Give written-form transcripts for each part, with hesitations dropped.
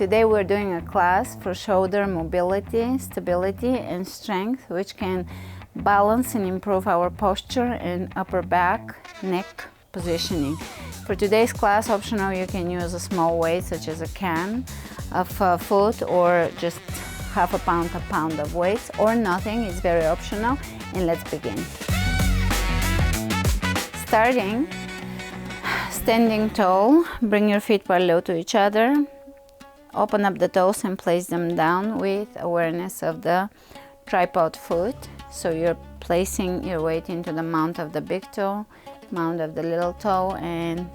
Today we're doing a class for shoulder mobility, stability, and strength, which can balance and improve our posture and upper back, neck positioning. For today's class, optional, you can use a small weight such as a can of foot or just half a pound of weights, or nothing. It's very optional. And let's begin. Starting, standing tall, bring your feet parallel to each other. Open up the toes and place them down with awareness of the tripod foot. So you're placing your weight into the mount of the big toe, mount of the little toe, and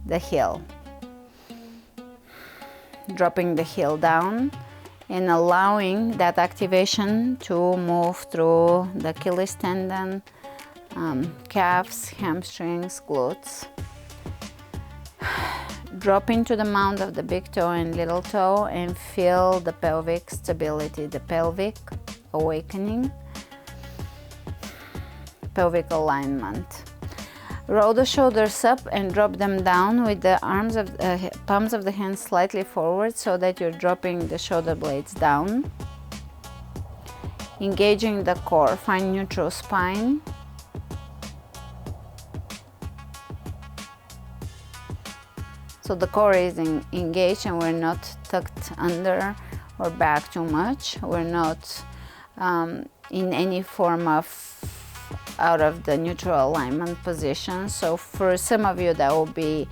the heel. Dropping the heel down and allowing that activation to move through the Achilles tendon, calves, hamstrings, glutes. Drop into the mount of the big toe and little toe and feel the pelvic stability, the pelvic awakening, pelvic alignment. Roll the shoulders up and drop them down with the palms of the hands slightly forward so that you're dropping the shoulder blades down. Engaging the core, find neutral spine. So the core is engaged and we're not tucked under or back too much. We're not in any form of out of the neutral alignment position. So for some of you that will be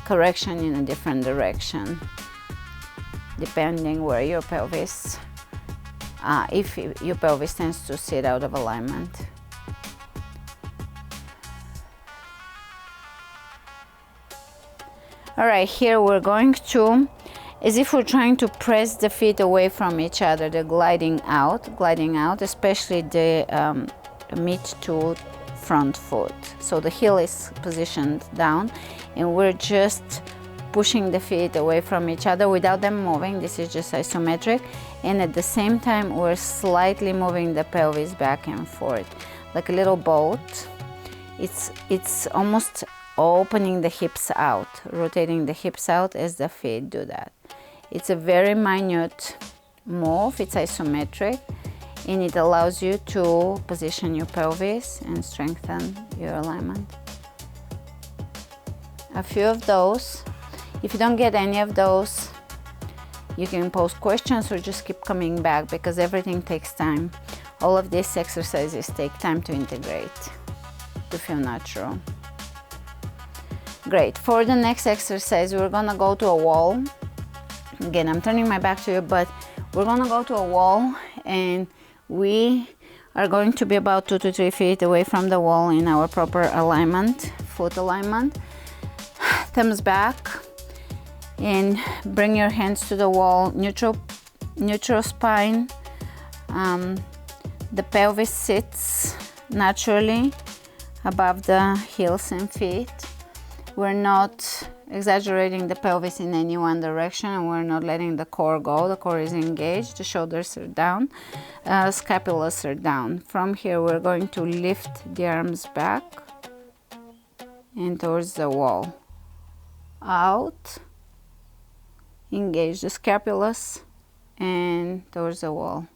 correction in a different direction, depending where your pelvis, if your pelvis tends to sit out of alignment. All right, here we're going to, as if we're trying to press the feet away from each other, the gliding out, especially the mid to front foot. So the heel is positioned down and we're just pushing the feet away from each other without them moving. This is just isometric. And at the same time, we're slightly moving the pelvis back and forth, like a little boat. It's almost opening the hips out, rotating the hips out as the feet do that. It's a very minute move, it's isometric, and it allows you to position your pelvis and strengthen your alignment. A few of those. If you don't get any of those, you can post questions or just keep coming back because everything takes time. All of these exercises take time to integrate, to feel natural. Great. For the next exercise, we're gonna go to a wall. Again, I'm turning my back to you, but we're gonna go to a wall and we are going to be about 2 to 3 feet away from the wall in our proper alignment, foot alignment. Thumbs back and bring your hands to the wall, neutral spine. The pelvis sits naturally above the heels and feet. We're not exaggerating the pelvis in any one direction and we're not letting the core go. The core is engaged, the shoulders are down, scapulas are down. From here, we're going to lift the arms back and towards the wall. Out, engage the scapulas and towards the wall.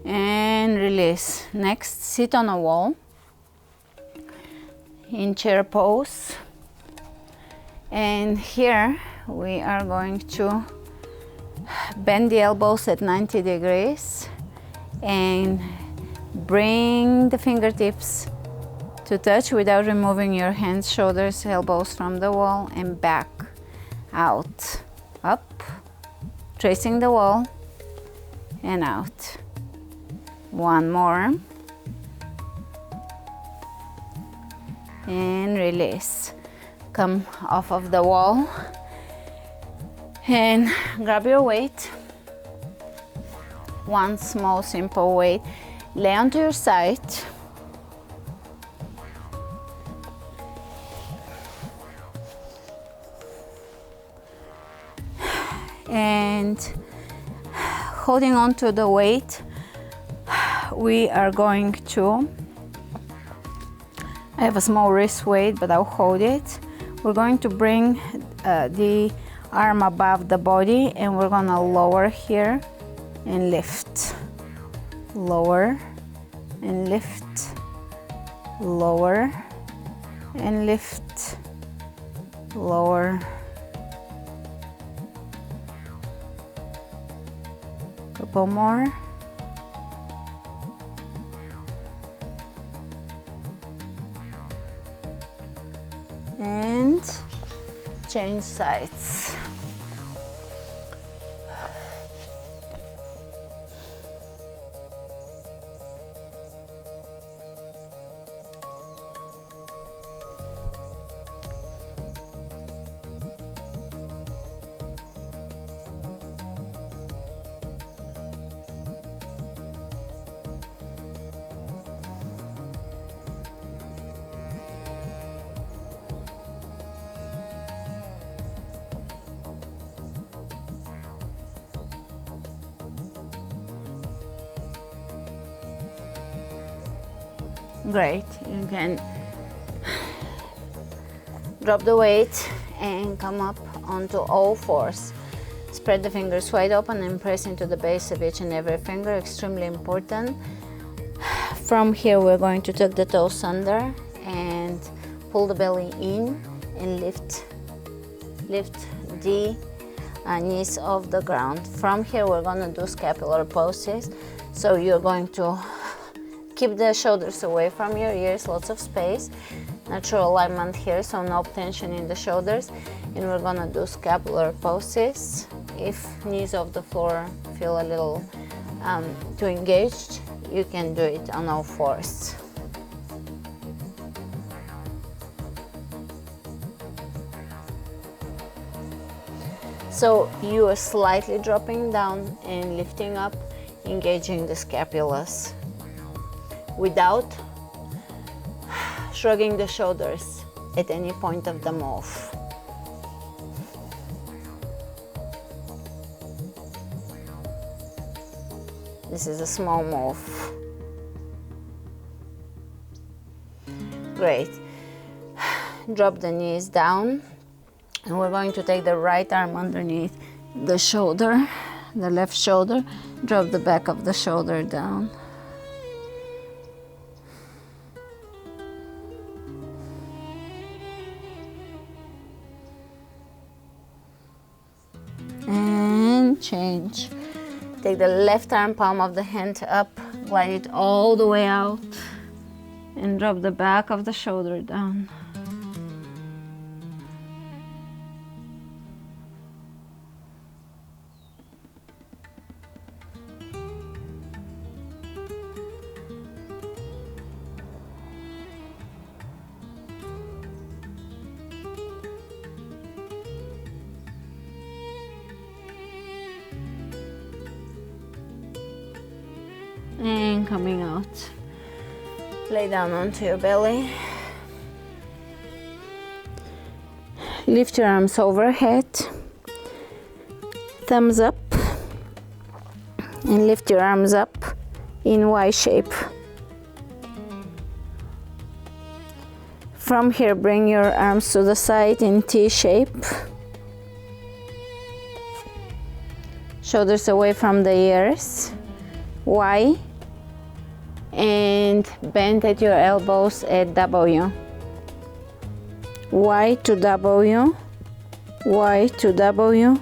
And release. Next, sit on a wall in chair pose. And here we are going to bend the elbows at 90 degrees and bring the fingertips to touch without removing your hands, shoulders, elbows from the wall, and back, out, up, tracing the wall, and out. One more. And release. Come off of the wall and grab your weight. One small simple weight. Lay onto your side. And holding on to the weight, we are going to, I have a small wrist weight, but I'll hold it. We're going to bring the arm above the body, and we're gonna lower here and lift. Lower and lift. Lower and lift. Lower. Couple more. And change sides. Great. You can drop the weight and come up onto all fours. Spread the fingers wide open and press into the base of each and every finger. Extremely important. From here, we're going to tuck the toes under and pull the belly in and lift the knees off the ground. From here, we're going to do scapular poses. So you're going to keep the shoulders away from your ears, lots of space. Natural alignment here, so no tension in the shoulders. And we're gonna do scapular poses. If knees off the floor feel a little too engaged, you can do it on all fours. So you are slightly dropping down and lifting up, engaging the scapulas, without shrugging the shoulders at any point of the move. This is a small move. Great. Drop the knees down, and we're going to take the right arm underneath the shoulder, the left shoulder. Drop the back of the shoulder down. And change. Take the left arm, palm of the hand up, glide it all the way out, and drop the back of the shoulder down. And coming out. Lay down onto your belly. Lift your arms overhead. Thumbs up. And lift your arms up in Y shape. From here, bring your arms to the side in T shape. Shoulders away from the ears. Y. And bend at your elbows at W. Y to W, Y to W,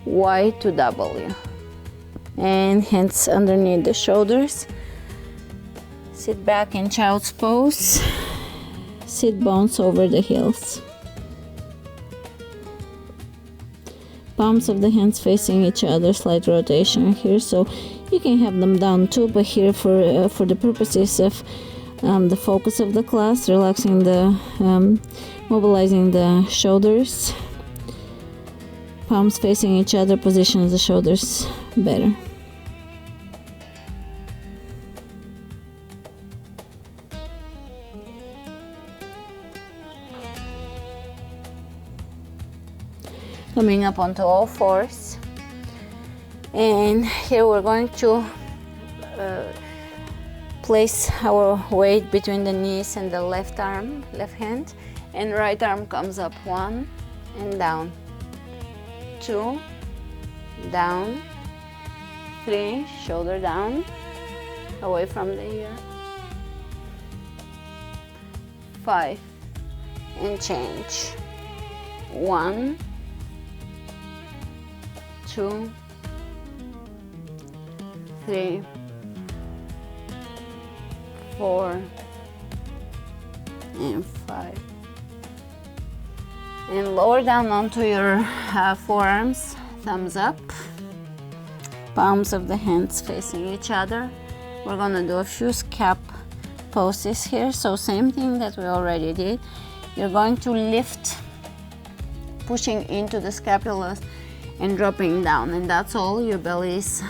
Y to W. And hands underneath the shoulders. Sit back in child's pose. Sit bones over the heels. Palms of the hands facing each other, slight rotation here, so you can have them down too, but here for the purposes of the focus of the class, relaxing the, mobilizing the shoulders, palms facing each other positions the shoulders better. Coming up onto all fours. And here we're going to place our weight between the knees and the left arm, left hand, and right arm comes up, 1 and down, 2, down, 3, shoulder down, away from the ear, 5, and change, 1, 2, 3, 4, and 5. And lower down onto your forearms, thumbs up, palms of the hands facing each other. We're gonna do a few scap poses here. So same thing that we already did. You're going to lift, pushing into the scapulas and dropping down, and that's all. Your belly is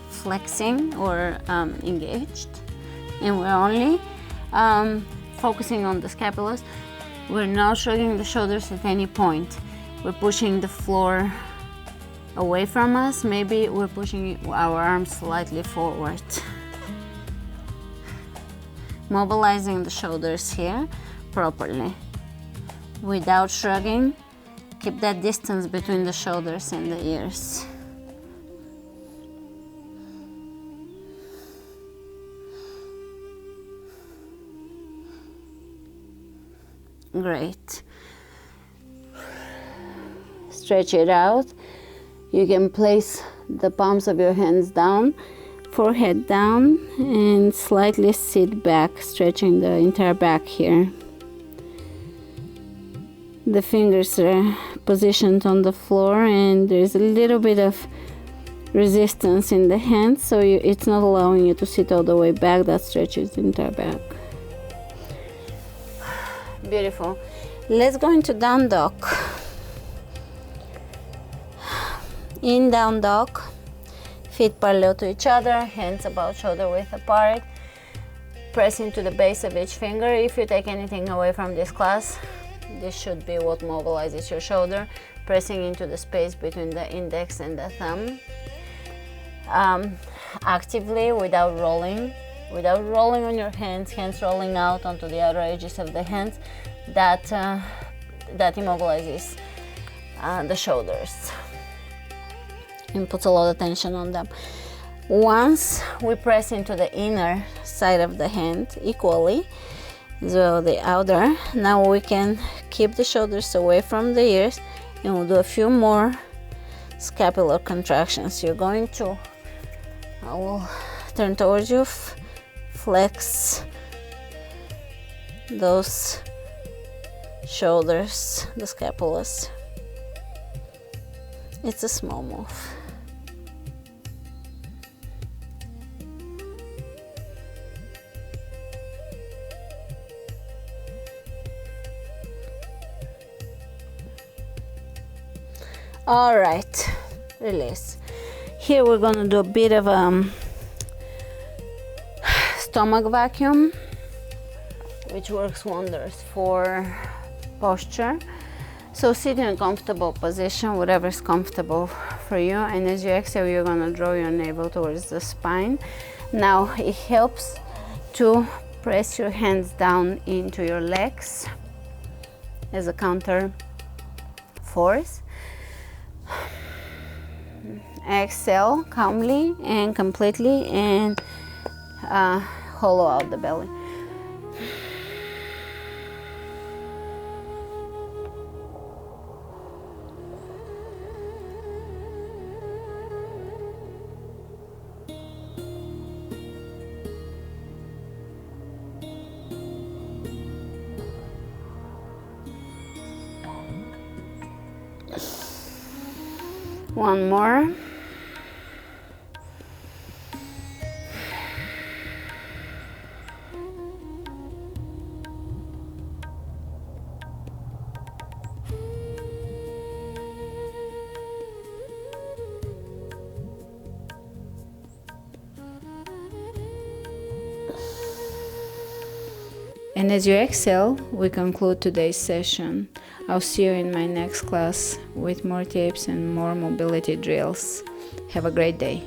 flexing or engaged, and we're only focusing on the scapulas. We're not shrugging the shoulders at any point. We're pushing the floor away from us. Maybe we're pushing our arms slightly forward. Mobilizing the shoulders here properly. Without shrugging, keep that distance between the shoulders and the ears. Great. Stretch it out. You can place the palms of your hands down, forehead down, and slightly sit back, stretching the entire back here. The fingers are positioned on the floor, and there's a little bit of resistance in the hands, so it's not allowing you to sit all the way back. That stretches the entire back. Beautiful. Let's go into down dog. In down dog, feet parallel to each other, hands about shoulder width apart. Press into the base of each finger. If you take anything away from this class, this should be what mobilizes your shoulder. Pressing into the space between the index and the thumb. Actively, without rolling on your hands rolling out onto the outer edges of the hands. That immobilizes the shoulders and puts a lot of tension on them. Once we press into the inner side of the hand equally, so the outer, now we can keep the shoulders away from the ears, and we'll do a few more scapular contractions. You're going to, I will turn towards you, flex those shoulders, the scapulas. It's a small move. All right, release. Here we're gonna do a bit of stomach vacuum, which works wonders for posture. So sit in a comfortable position, whatever is comfortable for you, and as you exhale, you're gonna draw your navel towards the spine. Now it helps to press your hands down into your legs as a counter force. Exhale calmly and completely, and hollow out the belly. One more. And as you exhale, we conclude today's session. I'll see you in my next class with more tips and more mobility drills. Have a great day.